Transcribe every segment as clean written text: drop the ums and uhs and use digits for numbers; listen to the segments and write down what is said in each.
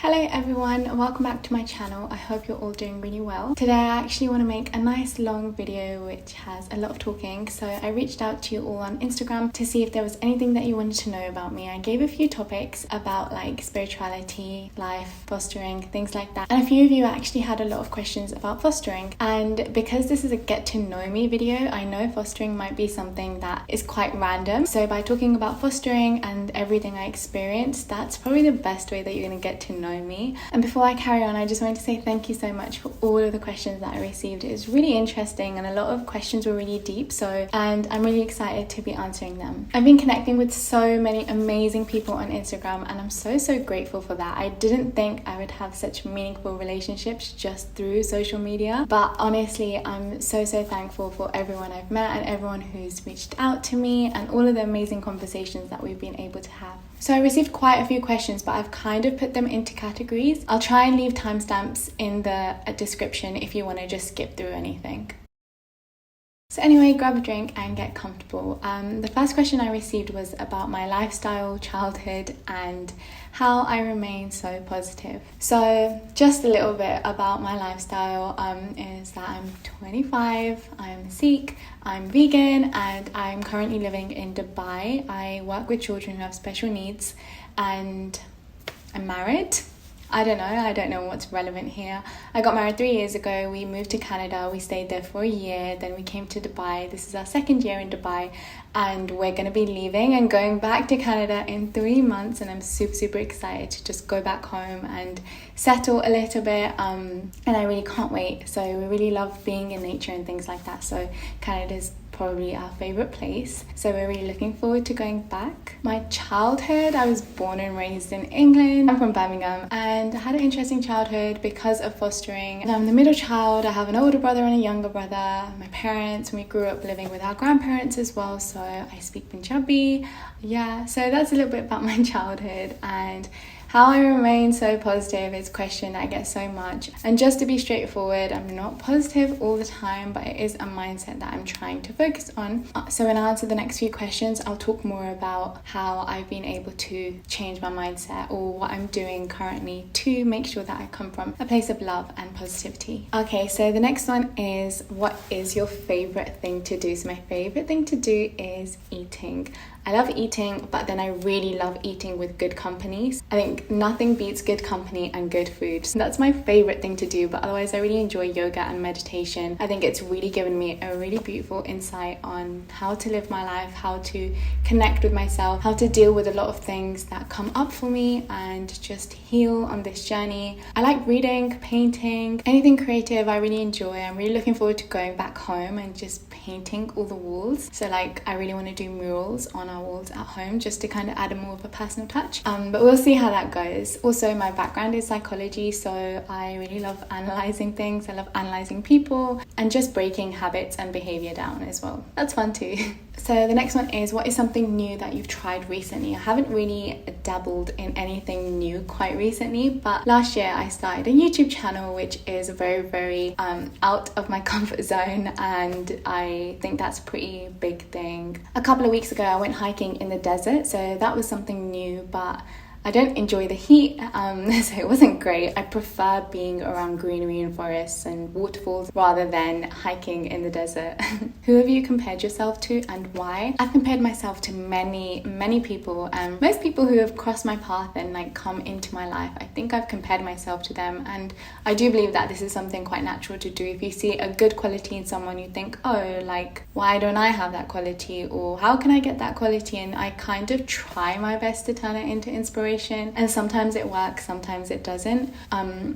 Hello everyone, welcome back to my channel. I hope you're all doing really well. Today I actually want to make a nice long video which has a lot of talking. So I reached out to you all on Instagram to see if there was anything that you wanted to know about me. I gave a few topics about like spirituality, life, fostering, things like that. And a few of you actually had a lot of questions about fostering. And because this is a get to know me video, I know fostering might be something that is quite random. So by talking about fostering and everything I experienced, that's probably the best way that you're going to get to know me. And before I carry on, I just wanted to say thank you so much for all of the questions that I received. It was really interesting and a lot of questions were really deep, and I'm really excited to be answering them. I've been connecting with so many amazing people on Instagram and I'm so grateful for that. I didn't think I would have such meaningful relationships just through social media, but honestly I'm so thankful for everyone I've met and everyone who's reached out to me and all of the amazing conversations that we've been able to have. So I received quite a few questions, but I've kind of put them into categories. I'll try and leave timestamps in the description if you want to just skip through anything. So anyway, grab a drink and get comfortable. The first question I received was about my lifestyle, childhood, and how I remain so positive. So just a little bit about my lifestyle is that I'm 25, I'm Sikh, I'm vegan, and I'm currently living in Dubai. I work with children who have special needs and I'm married. I don't know what's relevant here. I got married 3 years ago. We moved to Canada. We stayed there for a year. Then we came to Dubai. This is our second year in Dubai. And we're going to be leaving and going back to Canada in 3 months. And I'm super excited to just go back home and settle a little bit. And I really can't wait. So we really love being in nature and things like that. So Canada's probably our favorite place, so we're really looking forward to going back. My childhood, I was born and raised in England. I'm from Birmingham and I had an interesting childhood because of fostering. And I'm the middle child. I have an older brother and a younger brother. My parents, we grew up living with our grandparents as well, so I speak Punjabi. Yeah, so that's a little bit about my childhood. And how I remain so positive is a question that I get so much. And just to be straightforward, I'm not positive all the time, but it is a mindset that I'm trying to focus on. So when I answer the next few questions, I'll talk more about how I've been able to change my mindset or what I'm doing currently to make sure that I come from a place of love and positivity. Okay, so the next one is, what is your favorite thing to do? So my favorite thing to do is eating. I love eating, but then I really love eating with good company. I think nothing beats good company and good food. So that's my favorite thing to do, but otherwise I really enjoy yoga and meditation. I think it's really given me a really beautiful insight on how to live my life, how to connect with myself, how to deal with a lot of things that come up for me and just heal on this journey. I like reading, painting, anything creative I really enjoy. I'm really looking forward to going back home and just painting all the walls. So like I really want to do murals on our walls at home just to kind of add a more of a personal touch, but we'll see how that goes. Also, my background is psychology, so I really love analysing things. I love analysing people and just breaking habits and behaviour down as well. That's fun too. So the next one is, what is something new that you've tried recently? I haven't really dabbled in anything new quite recently, but last year I started a YouTube channel which is very out of my comfort zone, and I think that's a pretty big thing. A couple of weeks ago I went hiking in the desert, so that was something new, but I don't enjoy the heat, so it wasn't great. I prefer being around greenery and forests and waterfalls rather than hiking in the desert. Who have you compared yourself to and why? I've compared myself to many people, and most people who have crossed my path and like come into my life, I think I've compared myself to them, and I do believe that this is something quite natural to do. If you see a good quality in someone, you think, oh, like, why don't I have that quality, or how can I get that quality? And I kind of try my best to turn it into inspiration. And sometimes it works, sometimes it doesn't.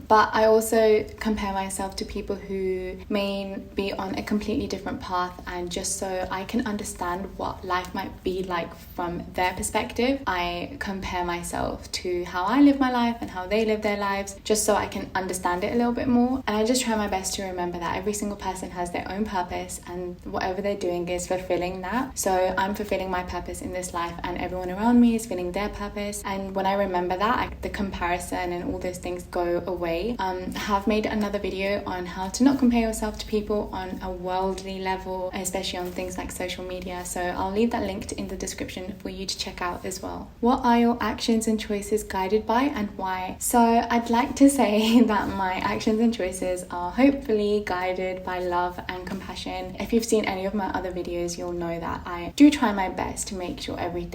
But I also compare myself to people who may be on a completely different path, and just so I can understand what life might be like from their perspective, I compare myself to how I live my life and how they live their lives, just so I can understand it a little bit more. And I just try my best to remember that every single person has their own purpose, and whatever they're doing is fulfilling that. So I'm fulfilling my purpose in this life, and everyone around me is filling their purpose. And when I remember that, the comparison and all those things go away. I have made another video on how to not compare yourself to people on a worldly level, especially on things like social media, so I'll leave that linked in the description for you to check out as well. What are your actions and choices guided by, and why? So I'd like to say that my actions and choices are hopefully guided by love and compassion. If you've seen any of my other videos, you'll know that I do try my best to make sure every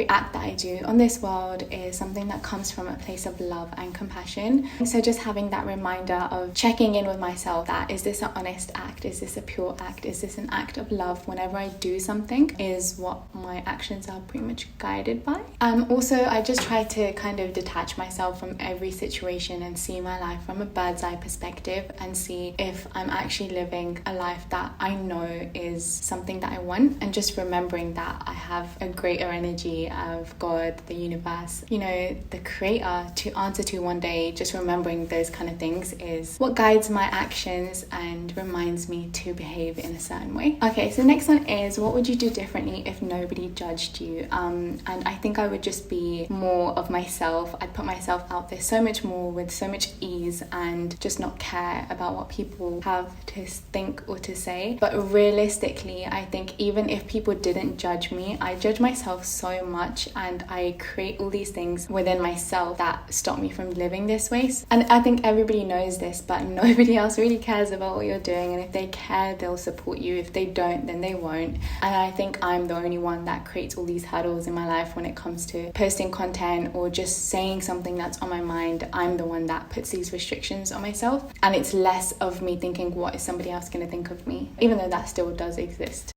act that I do on this world is something that comes from a place of love and compassion. So just having that reminder of checking in with myself, that is this an honest act, is this a pure act, is this an act of love whenever I do something, is what my actions are pretty much guided by. Also, I just try to kind of detach myself from every situation and see my life from a bird's eye perspective and see if I'm actually living a life that I know is something that I want, and just remembering that I have a greater energy of God, the universe, the creator to answer to one day. Just remembering those kind of things is what guides my actions and reminds me to behave in a certain way. Okay, so next one is, what would you do differently if nobody judged you? And I think I would just be more of myself. I'd put myself out there so much more with so much ease and just not care about what people have to think or to say. But realistically, I think even if people didn't judge me, I judge myself so much, and I create all these things within myself that stop me from living this way. And I think everybody knows this, but nobody else really cares about what you're doing, and if they care, they'll support you. If they don't, then they won't. And I think I'm the only one that creates all these hurdles in my life when it comes to posting content or just saying something that's on my mind. I'm the one that puts these restrictions on myself, and it's less of me thinking, what is somebody else going to think of me, even though that still does exist.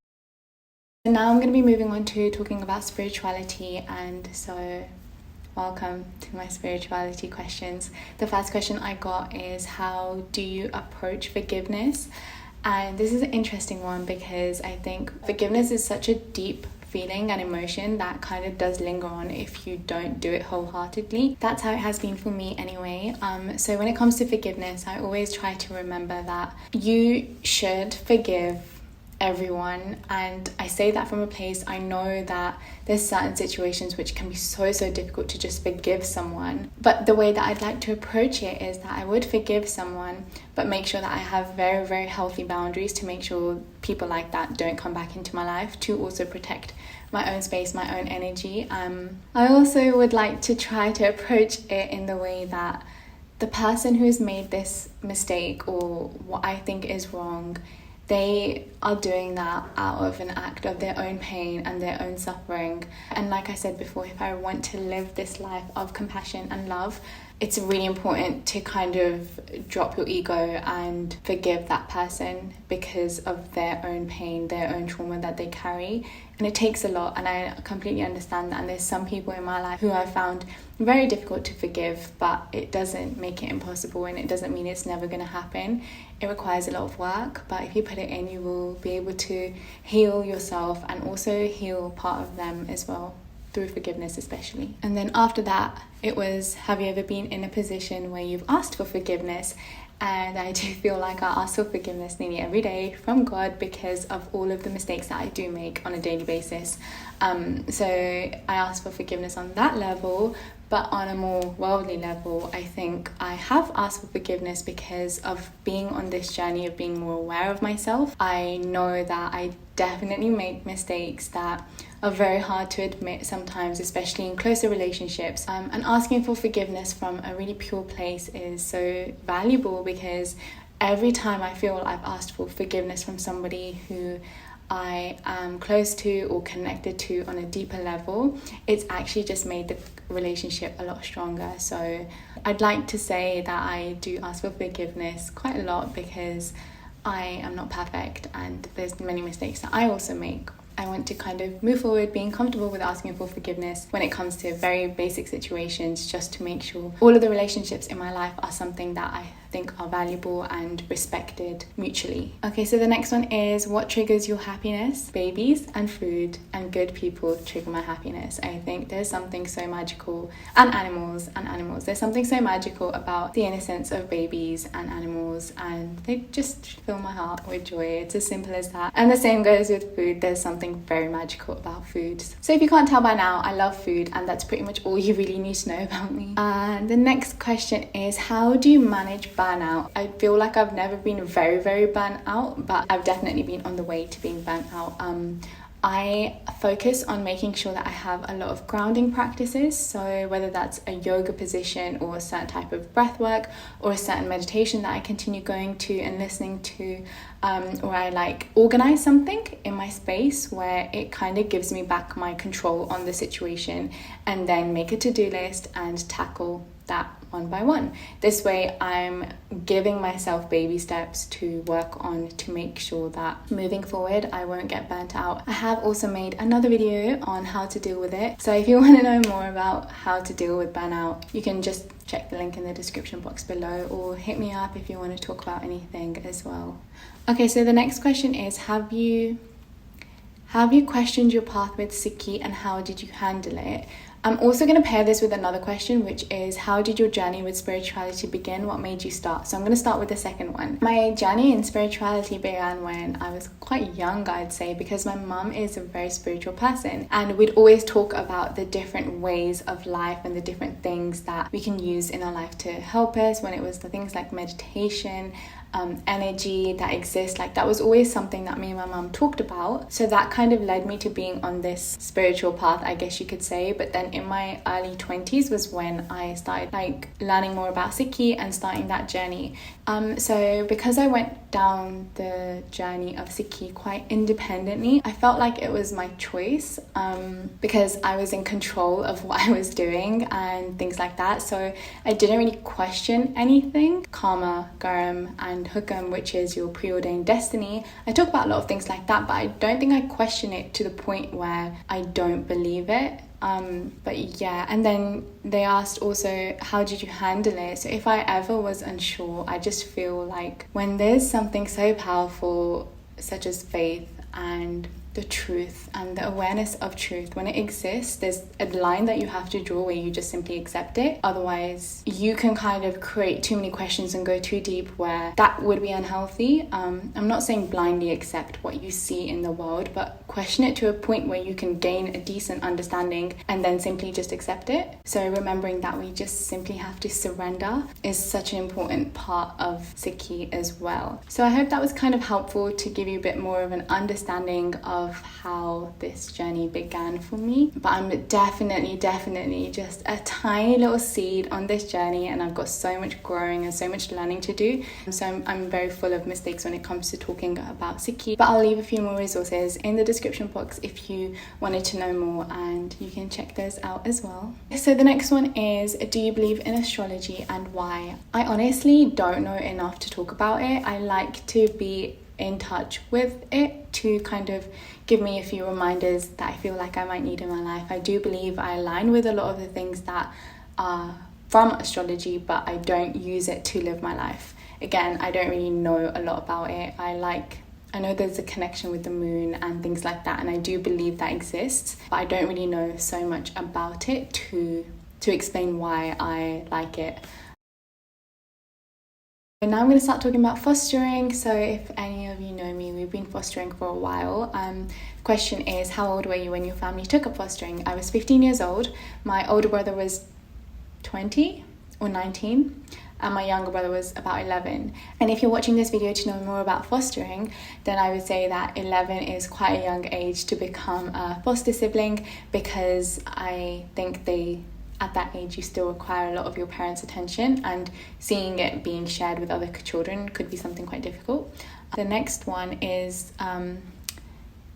And now I'm going to be moving on to talking about spirituality, and so welcome to my spirituality questions. The first question I got is, how do you approach forgiveness? And this is an interesting one because I think forgiveness is such a deep feeling and emotion that kind of does linger on if you don't do it wholeheartedly. That's how it has been for me anyway. So when it comes to forgiveness, I always try to remember that you should forgive everyone, and I say that from a place, I know that there's certain situations which can be so difficult to just forgive someone, but the way that I'd like to approach it is that I would forgive someone but make sure that I have very healthy boundaries to make sure people like that don't come back into my life, to also protect my own space, my own energy. I also would like to try to approach it in the way that the person who has made this mistake or what I think is wrong, they are doing that out of an act of their own pain and their own suffering. And like I said before, if I want to live this life of compassion and love, it's really important to kind of drop your ego and forgive that person because of their own pain, their own trauma that they carry. And it takes a lot, and I completely understand that. And there's some people in my life who I found very difficult to forgive, but it doesn't make it impossible, and it doesn't mean it's never going to happen. It requires a lot of work, but if you put it in, you will be able to heal yourself and also heal part of them as well, through forgiveness especially. And then after that, it was, have you ever been in a position where you've asked for forgiveness? And I do feel like I ask for forgiveness nearly every day from God because of all of the mistakes that I do make on a daily basis. So I ask for forgiveness on that level, but on a more worldly level, I think I have asked for forgiveness because of being on this journey of being more aware of myself. I know that I definitely make mistakes that are very hard to admit sometimes, especially in closer relationships. And asking for forgiveness from a really pure place is so valuable, because every time I feel I've asked for forgiveness from somebody who I am close to or connected to on a deeper level, it's actually just made the relationship a lot stronger. So I'd like to say that I do ask for forgiveness quite a lot because I am not perfect and there's many mistakes that I also make. I want to kind of move forward being comfortable with asking for forgiveness when it comes to very basic situations, just to make sure all of the relationships in my life are something that I think are valuable and respected mutually. Okay, so the next one is, what triggers your happiness? Babies and food and good people trigger my happiness. I think there's something so magical, and animals. There's something so magical about the innocence of babies and animals, and they just fill my heart with joy. It's as simple as that. And the same goes with food. There's something something very magical about food. So if you can't tell by now, I love food, and that's pretty much all you really need to know about me. The next question is, how do you manage burnout? I feel like I've never been very, very burnt out, but I've definitely been on the way to being burnt out. I focus on making sure that I have a lot of grounding practices. So whether that's a yoga position or a certain type of breath work or a certain meditation that I continue going to and listening to, or I like organize something in my space where it kind of gives me back my control on the situation, and then make a to-do list and tackle that one by one. This way I'm giving myself baby steps to work on to make sure that moving forward I won't get burnt out. I have also made another video on how to deal with it, so if you want to know more about how to deal with burnout, you can just check the link in the description box below, or hit me up if you want to talk about anything as well. Okay, so the next question is, have you questioned your path with Sikhi, and how did you handle it? I'm also going to pair this with another question, which is, how did your journey with spirituality begin? What made you start? So I'm going to start with the second one. My journey in spirituality began when I was quite young, I'd say, because my mum is a very spiritual person, and we'd always talk about the different ways of life and the different things that we can use in our life to help us. When it was the things like meditation, energy that exists, like that was always something that me and my mum talked about. So that kind of led me to being on this spiritual path, I guess you could say. But then in my early 20s was when I started like learning more about Sikhi and starting that journey. So because I went down the journey of Sikhi quite independently, I felt like it was my choice, because I was in control of what I was doing and things like that. So I didn't really question anything. Karma, Garam and Hukam, which is your preordained destiny, I talk about a lot of things like that, but I don't think I question it to the point where I don't believe it. But yeah, and then they asked also, how did you handle it? So if I ever was unsure, I just feel like when there's something so powerful such as faith and the truth and the awareness of truth, when it exists, there's a line that you have to draw where you just simply accept it. Otherwise you can kind of create too many questions and go too deep, where that would be unhealthy. I'm not saying blindly accept what you see in the world, but question it to a point where you can gain a decent understanding and then simply just accept it. So remembering that we just simply have to surrender is such an important part of Sikhi as well. So I hope that was kind of helpful to give you a bit more of an understanding of how this journey began for me. But I'm definitely just a tiny little seed on this journey, and I've got so much growing and so much learning to do. So I'm very full of mistakes when it comes to talking about Sikhi, but I'll leave a few more resources in the description box if you wanted to know more, and you can check those out as well. So the next one is, do you believe in astrology and why? I honestly don't know enough to talk about it. I like to be in touch with it to kind of give me a few reminders that I feel like I might need in my life. I do believe I align with a lot of the things that are from astrology, but I don't use it to live my life. Again, I don't really know a lot about it. I know there's a connection with the moon and things like that, and I do believe that exists, but I don't really know so much about it to explain why I like it. And now I'm going to start talking about fostering. So if any of you know me, we've been fostering for a while. Question is, how old were you when your family took up fostering? I was 15 years old. My older brother was 20 or 19. And my younger brother was about 11. And if you're watching this video to know more about fostering, then I would say that 11 is quite a young age to become a foster sibling, because I think at that age you still require a lot of your parents' attention, and seeing it being shared with other children could be something quite difficult. The next one is,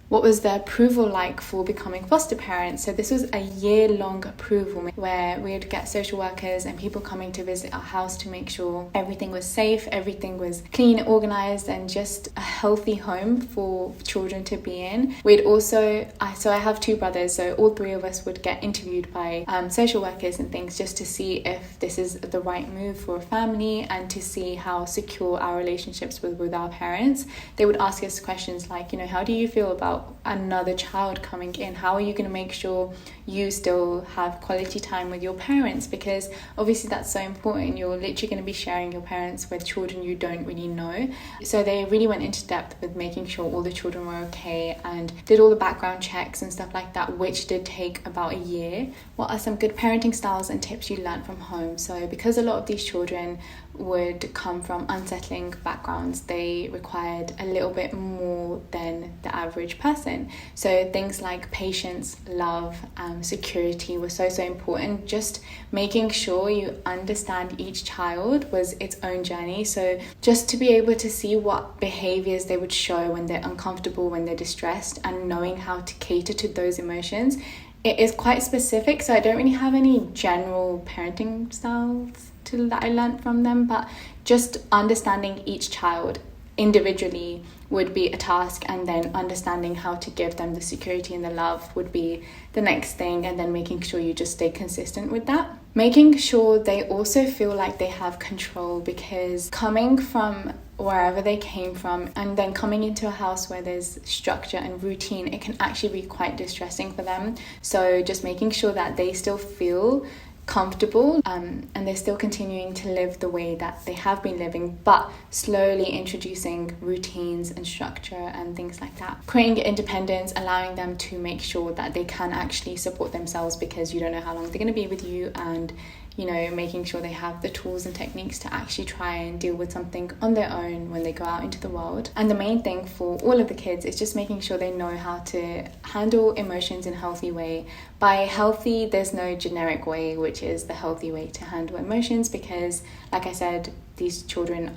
what was the approval like for becoming foster parents? So this was a year-long approval where we would get social workers and people coming to visit our house to make sure everything was safe, everything was clean, organized, and just a healthy home for children to be in. We'd also, so I have two brothers, so all three of us would get interviewed by social workers and things, just to see if this is the right move for a family and to see how secure our relationships were with our parents. They would ask us questions like, how do you feel about another child coming in? How are you going to make sure you still have quality time with your parents? Because obviously that's so important. You're literally going to be sharing your parents with children you don't really know. So they really went into depth with making sure all the children were okay and did all the background checks and stuff like that, which did take about a year. What are some good parenting styles and tips you learned from home? So because a lot of these children would come from unsettling backgrounds, they required a little bit more than the average person. So things like patience, love, security were so important. Just making sure you understand each child was its own journey. So just to be able to see what behaviors they would show when they're uncomfortable, when they're distressed, and knowing how to cater to those emotions. It is quite specific, so I don't really have any general parenting styles that I learned from them, but just understanding each child individually would be a task, and then understanding how to give them the security and the love would be the next thing, and then making sure you just stay consistent with that. Making sure they also feel like they have control, because coming from wherever they came from and then coming into a house where there's structure and routine, it can actually be quite distressing for them. So just making sure that they still feel comfortable and they're still continuing to live the way that they have been living, but slowly introducing routines and structure and things like that. Creating independence, allowing them to make sure that they can actually support themselves, because you don't know how long they're going to be with you, and making sure they have the tools and techniques to actually try and deal with something on their own when they go out into the world. And the main thing for all of the kids is just making sure they know how to handle emotions in a healthy way. By healthy, there's no generic way, which is the healthy way to handle emotions, because like I said, these children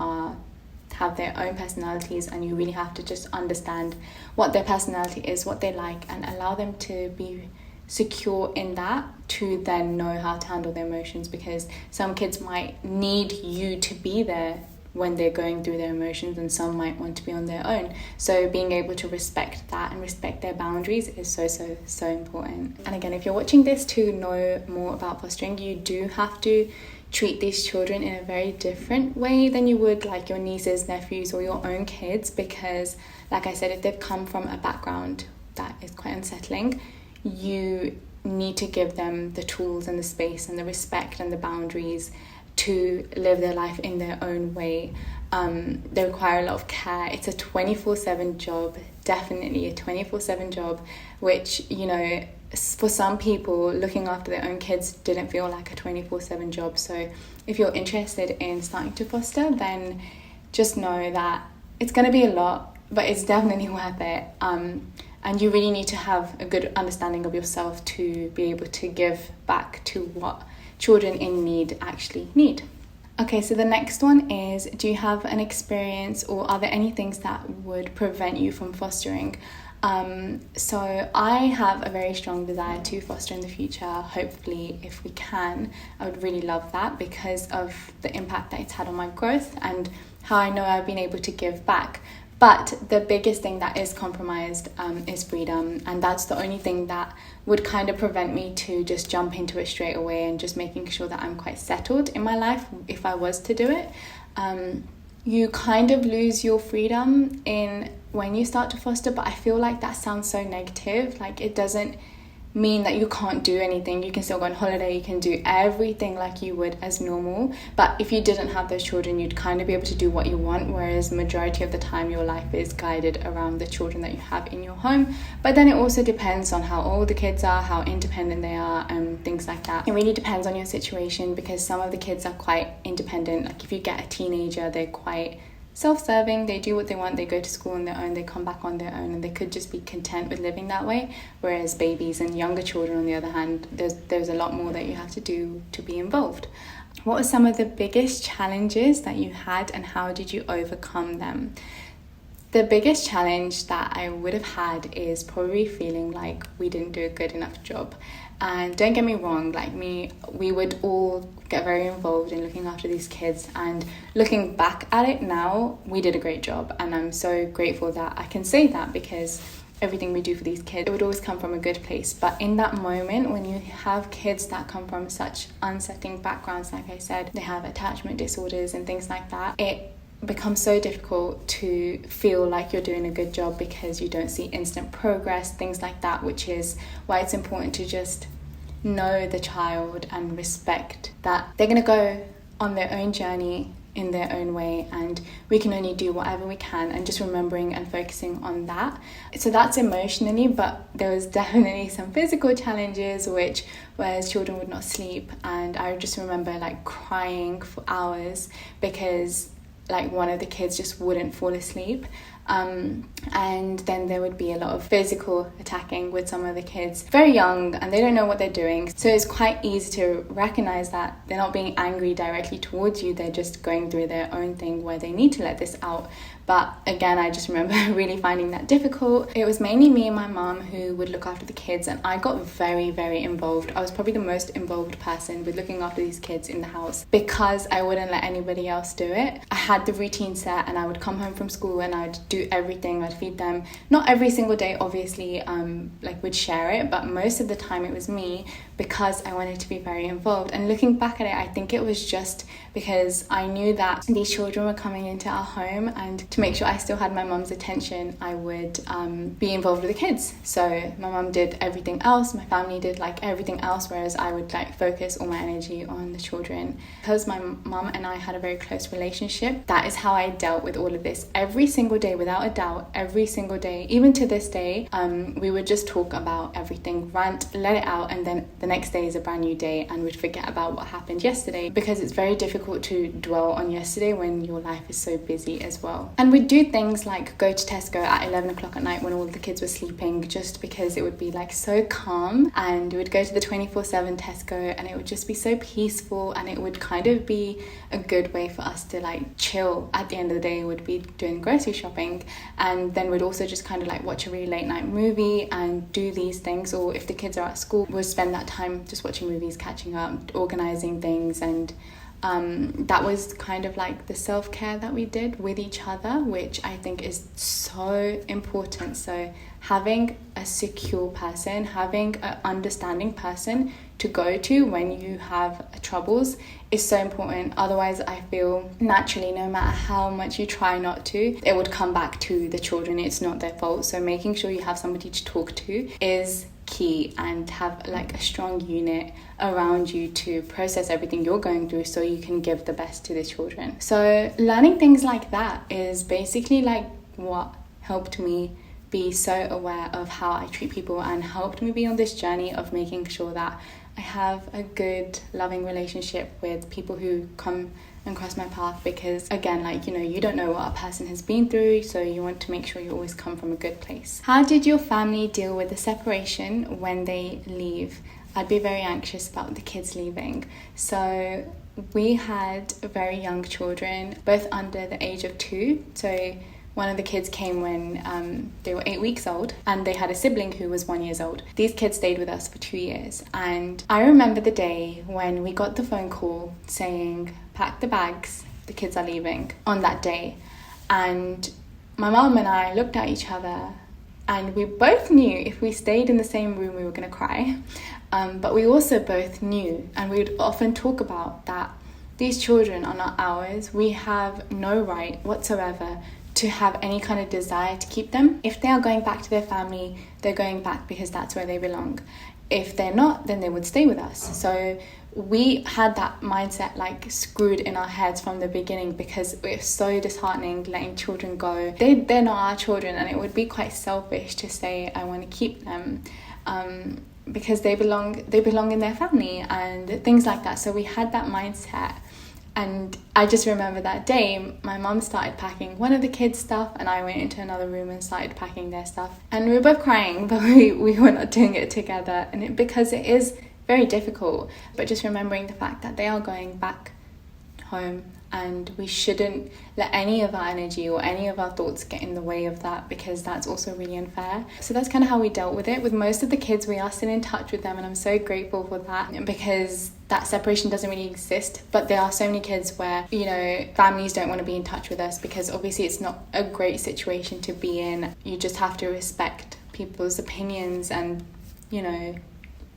have their own personalities, and you really have to just understand what their personality is, what they like, and allow them to be secure in that to then know how to handle their emotions, because some kids might need you to be there when they're going through their emotions, and some might want to be on their own. So being able to respect that and respect their boundaries is so important. And again, if you're watching this to know more about fostering, you do have to treat these children in a very different way than you would like your nieces, nephews, or your own kids, because like I said, if they've come from a background that is quite unsettling, you need to give them the tools and the space and the respect and the boundaries to live their life in their own way. They require a lot of care. It's a 24/7 job, definitely a 24/7 job, which, for some people, looking after their own kids didn't feel like a 24/7 job. So if you're interested in starting to foster, then just know that it's going to be a lot, but it's definitely worth it. And you really need to have a good understanding of yourself to be able to give back to what children in need actually need. Okay, so the next one is, do you have an experience, or are there any things that would prevent you from fostering? So I have a very strong desire to foster in the future. Hopefully, if we can, I would really love that, because of the impact that it's had on my growth and how I know I've been able to give back. But the biggest thing that is compromised is freedom, and that's the only thing that would kind of prevent me to just jump into it straight away, and just making sure that I'm quite settled in my life if I was to do it. You kind of lose your freedom when you start to foster, but I feel like that sounds so negative. Like, it doesn't mean that you can't do anything. You can still go on holiday, you can do everything like you would as normal, but if you didn't have those children, you'd kind of be able to do what you want, whereas majority of the time your life is guided around the children that you have in your home. But then it also depends on how old the kids are, how independent they are, and things like that. It really depends on your situation, because some of the kids are quite independent. Like, if you get a teenager, they're quite self-serving, they do what they want, they go to school on their own, they come back on their own, and they could just be content with living that way. Whereas babies and younger children, on the other hand, there's a lot more that you have to do to be involved. What are some of the biggest challenges that you had, and how did you overcome them? The biggest challenge that I would have had is probably feeling like we didn't do a good enough job. And don't get me wrong, like me, we would all get very involved in looking after these kids, and looking back at it now, we did a great job, and I'm so grateful that I can say that, because everything we do for these kids, it would always come from a good place. But in that moment, when you have kids that come from such unsettling backgrounds, like I said, they have attachment disorders and things like that, it becomes so difficult to feel like you're doing a good job because you don't see instant progress, things like that, which is why it's important to just know the child and respect that they're going to go on their own journey in their own way, and we can only do whatever we can, and just remembering and focusing on that. So that's emotionally, but there was definitely some physical challenges, which was children would not sleep, and I just remember like crying for hours because like one of the kids just wouldn't fall asleep. And then there would be a lot of physical attacking with some of the kids, very young, and they don't know what they're doing. So it's quite easy to recognize that they're not being angry directly towards you, they're just going through their own thing where they need to let this out. But again, I just remember really finding that difficult. It was mainly me and my mum who would look after the kids, and I got very, very involved. I was probably the most involved person with looking after these kids in the house because I wouldn't let anybody else do it. I had the routine set, and I would come home from school and I'd do everything. I'd feed them, not every single day obviously, like we'd share it, but most of the time it was me because I wanted to be very involved. And looking back at it, I think it was just because I knew that these children were coming into our home, and to make sure I still had my mum's attention, I would be involved with the kids. So my mum did everything else, my family did like everything else, whereas I would like focus all my energy on the children. Because my mum and I had a very close relationship, that is how I dealt with all of this every single day, without a doubt. Every single day, even to this day, we would just talk about everything, rant, let it out, and then the next day is a brand new day, and we'd forget about what happened yesterday, because it's very difficult to dwell on yesterday when your life is so busy as well. And we'd do things like go to Tesco at 11 o'clock at night when all the kids were sleeping, just because it would be like so calm, and we would go to the 24/7 Tesco, and it would just be so peaceful, and it would kind of be a good way for us to like chill. At the end of the day, we'd be doing grocery shopping, and then we'd also just kind of like watch a really late night movie and do these things. Or if the kids are at school, we'll spend that time just watching movies, catching up, organizing things, and that was kind of like the self-care that we did with each other, which I think is so important. So having a secure person, having an understanding person to go to when you have troubles is so important. Otherwise, I feel naturally, no matter how much you try not to, it would come back to the children. It's not their fault. So making sure you have somebody to talk to is key, and have like a strong unit around you to process everything you're going through so you can give the best to the children. So learning things like that is basically like what helped me be so aware of how I treat people, and helped me be on this journey of making sure that I have a good, loving relationship with people who come and cross my path. Because again, like, you know, you don't know what a person has been through, so you want to make sure you always come from a good place. How did your family deal with the separation when they leave? I'd be very anxious about the kids leaving. So we had very young children, both under the age of 2. So one of the kids came when they were 8 weeks old, and they had a sibling who was 1 year old. These kids stayed with us for 2 years, and I remember the day when we got the phone call saying, pack the bags, the kids are leaving, on that day. And my mum and I looked at each other, and we both knew if we stayed in the same room we were going to cry. But we also both knew, and we would often talk about that these children are not ours. We have no right whatsoever to have any kind of desire to keep them. If they are going back to their family, they're going back because that's where they belong. If they're not, then they would stay with us. So we had that mindset like screwed in our heads from the beginning, because it's so disheartening letting children go. They're not our children, and it would be quite selfish to say I want to keep them because they belong in their family and things like that. So we had that mindset. And I just remember that day, my mum started packing one of the kids' stuff, and I went into another room and started packing their stuff. And we were both crying, but we were not doing it together, and because it is very difficult. But just remembering the fact that they are going back home, and we shouldn't let any of our energy or any of our thoughts get in the way of that, because that's also really unfair. So that's kind of how we dealt with it. With most of the kids, we are still in touch with them, and I'm so grateful for that, because that separation doesn't really exist. But there are so many kids where, you know, families don't want to be in touch with us, because obviously it's not a great situation to be in. You just have to respect people's opinions, and, you know,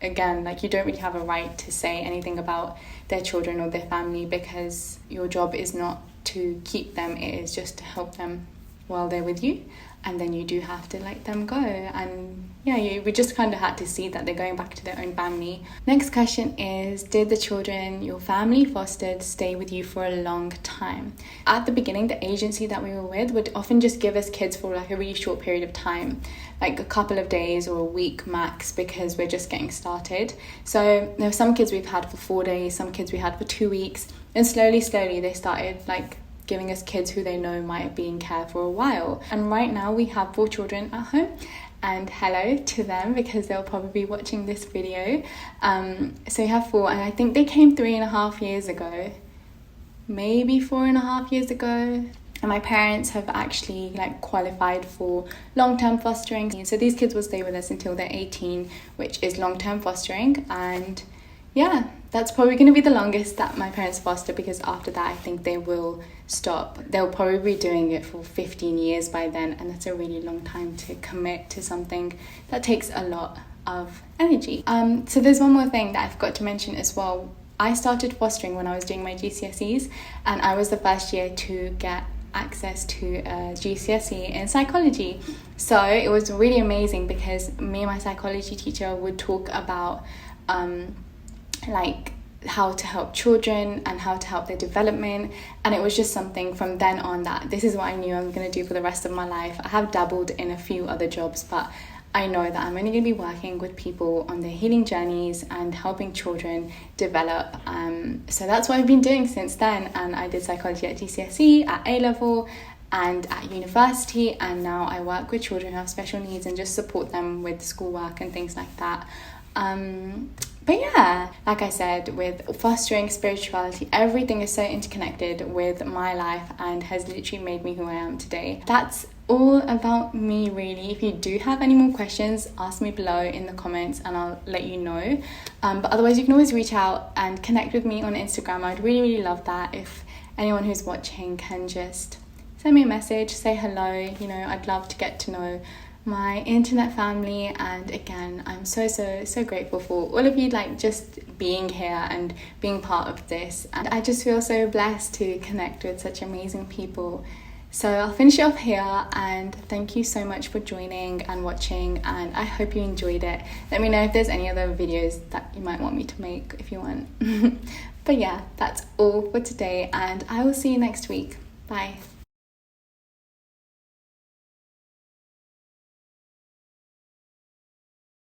again, like, you don't really have a right to say anything about their children or their family, because your job is not to keep them, it is just to help them while they're with you, and then you do have to let them go. And yeah, we just kind of had to see that they're going back to their own family. Next question is, did the children your family fostered stay with you for a long time? At the beginning, the agency that we were with would often just give us kids for like a really short period of time, like a couple of days or a week max, because we're just getting started. So there were some kids we've had for 4 days, some kids we had for 2 weeks, and slowly they started like giving us kids who they know might be in care for a while. And right now we have 4 children at home, and hello to them because they'll probably be watching this video. So we have 4, and I think they came 3.5 years ago, maybe 4.5 years ago. And my parents have actually like qualified for long-term fostering, so these kids will stay with us until they're 18, which is long-term fostering. And yeah, that's probably going to be the longest that my parents foster, because after that I think they will stop. They'll probably be doing it for 15 years by then, and that's a really long time to commit to something that takes a lot of energy. So there's one more thing that I forgot to mention as well. I started fostering when I was doing my GCSEs, and I was the first year to get access to a GCSE in psychology. So it was really amazing because me and my psychology teacher would talk about like how to help children and how to help their development, and it was just something from then on that this is what I knew I'm going to do for the rest of my life. I have dabbled in a few other jobs, but I know that I'm only going to be working with people on their healing journeys and helping children develop. So that's what I've been doing since then, and I did psychology at GCSE, at A-level, and at university, and now I work with children who have special needs and just support them with schoolwork and things like that. But yeah, like I said, with fostering, spirituality, everything is so interconnected with my life and has literally made me who I am today. That's all about me, really. If you do have any more questions, ask me below in the comments and I'll let you know. But otherwise, you can always reach out and connect with me on Instagram. I'd really love that if anyone who's watching can just send me a message, say hello. You know, I'd love to get to know my internet family. And again, I'm so grateful for all of you, like just being here and being part of this, and I just feel so blessed to connect with such amazing people. So I'll finish it off here, and thank you so much for joining and watching, and I hope you enjoyed it. Let me know if there's any other videos that you might want me to make if you want. But yeah, that's all for today, and I will see you next week. Bye.